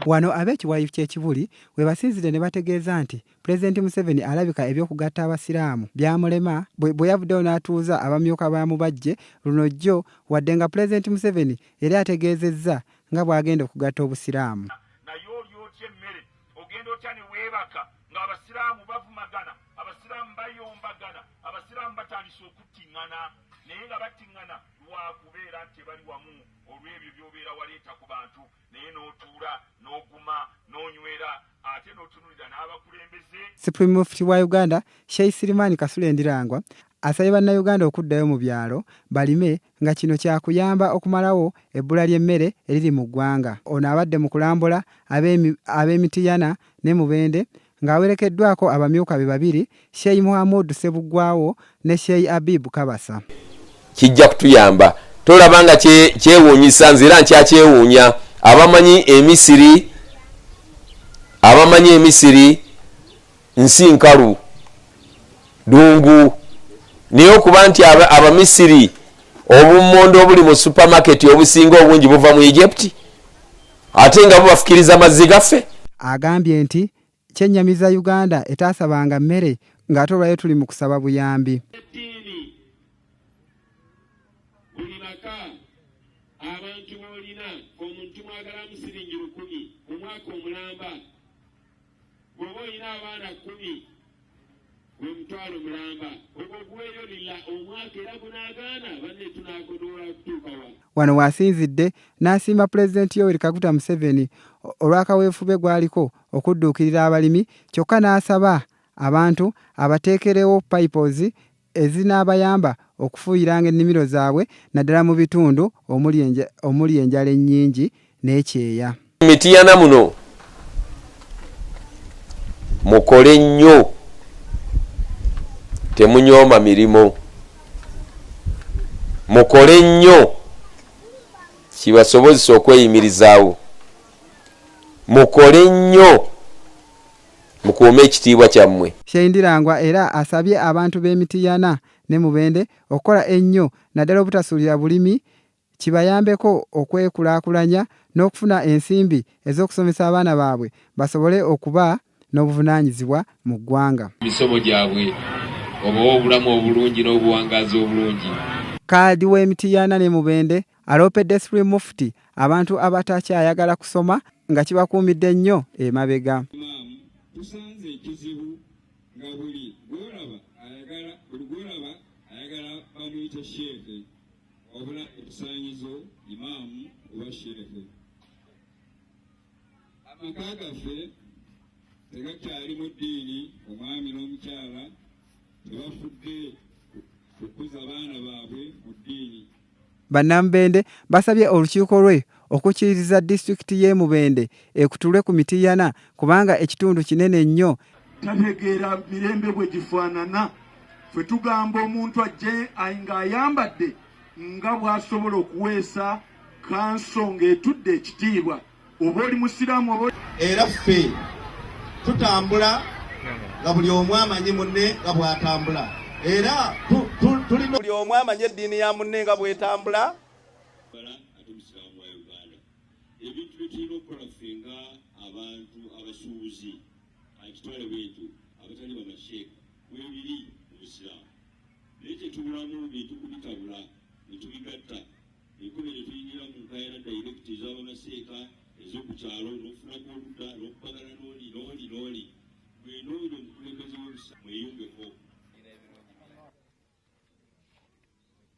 Wano ab'ekiwayi ky'ekibuli we basinzire ne bategeeza nti Pulezidenti Museveni alabika eby'okugatta abasiraamu byamulema bwe yavuddeyo n'atuuza abamyuka baamubajje luno jjo wadde nga Pulezidenti Museveni yali ategeezezza nga bw'agenda okugatta obusiraamu. Naye olyotya emmere ogenda otya ne weebaka ng'abasiraamu bavumagana, abasiraamu bayombagana, abasiraamu batandise okuttiŋŋana naye nga battiŋŋana lwakubeera nti bali wamu olw'ebyo by'obeera waleeta ku bantu naye n'otuula n'oguma n'onywera ate n'otunulira n'abakulembeze. Supreme Mufti wa Uganda Sheikh Sirimani Kasule Ndirangwa asabye bannayuganda okuddayo mu byalo balime nga kino kyakuyamba okumalawo ebbula ly'emmere eriri mu ggwanga. Ono abadde mu kulambula ab'Emityana ne Mubende ng'awerekeddwako abamyuka be babiri Sheikh Muhammad Ssebuggwawo ne Sheikh Abib Kabasa. Kijja kutuyamba tolaba nga kyewuunyisa nze era nkyakyewuunya abamanyi Emisiri nsi nkalu dungu naye okuba nti Abamisiri obummondo obuli mu supamaketi obusinga obungi buva mu Egypt ate nga bubafukiriza amazzi gaffe. Agambye nti kyennyamiza Uganda etaasabanga mmere ng'ate olwayo tuli mu kusaba buyambi. Abantu bolina omuntu mwagala musiringi 10 mu mwaka omulamba bw'oba olina abaana 10 gwe mutwalo mulamba ogwo guweeyo lilla omwaka era gunaagaana banne tunaagodola kutuuka wa. Wano waasinzidde n'asiima Pulezidenti Yoweri Kaguta Museveni olw'akaweefube gwaliko okudduukirira abalimi kyokka n'asaba abantu abateekerewo pipes ezinaabayamba okufuuyiranga ennimiro zaabwe naddala mu bitundu omuli enjala ennyingi n'ekyeya. Mityana muno mukole nnyo temunyooma mirimu, mukole nnyo kibasobozesa okweyimirizaawo, mukole nnyo mukuume ekitiibwa kyammwe. Sheikh Ndirangwa era asabye abantu b'Emityana ne Mubende okukola ennyo naddala obutasuulira bulimi kibayambeko okwekulaakulanya n'okufuna ensimbi ez'okusomesa abaana baabwe basobole okuba n'obuvunaanyizibwa mu ggwanga. Misomo gyabwe obawa obulamu obulungi n'obuwangaazi obulungi. Kaadi w'Emityana ne Mubende aloopedde Supreme Mufti abantu abatakyayagala kusoma nga kibakuumidde nnyo emabega. Tusanze ekizibu nga buli gwolaba ayagala bamuyita sheefe obula ekisaanyizo imaamu oba sheefe. Amaka gaffe tegakyali mu ddiini, omwami n'omukyala tebafudde kukuza abaana baabwe mu ddiini. Bannamubende basabye olukiiko lwe okukkiririza disitulikiti y'e Mubende ekutulwe ku Mityana kubanga ekitundu kinene nnyo. Tategeera mirembe bwe gifaanana. Ffe tugamba omuntu ajje ng'ayambadde nga bw'asobola okuweesa kanso ng'etudde ekitiibwa. Oba oli musiraamu oba era ffe tutambula nga buli omu amanyi munne nga bw'atambula era tulina buli omu amanyi eddiini ya munne nga bw'etambula. Ebintu byetulina okukola ffe nga abantu abasuubuzi ekitwale bwetu abatali bamasheeka webiri mu busiraamu naye kyetubulamu bintu kubitabula netubigatta enkuba netuyingira mu nkaayana dayirekiti ez'abamaseeka ez'okukyalo n'ofunaku oludda n'okubagala n'oli bwenooyo omukulembeze w'obusiraamu mweyungeko.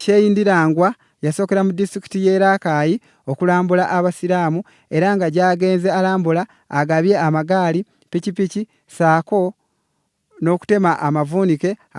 Sheikh Ndirangwa yasookera mu disitulikiti y'e Rakai okulambula abasiraamu era nga gy'agenze alambula agabye amagaali, pikipiki saako n'okutema amavuunike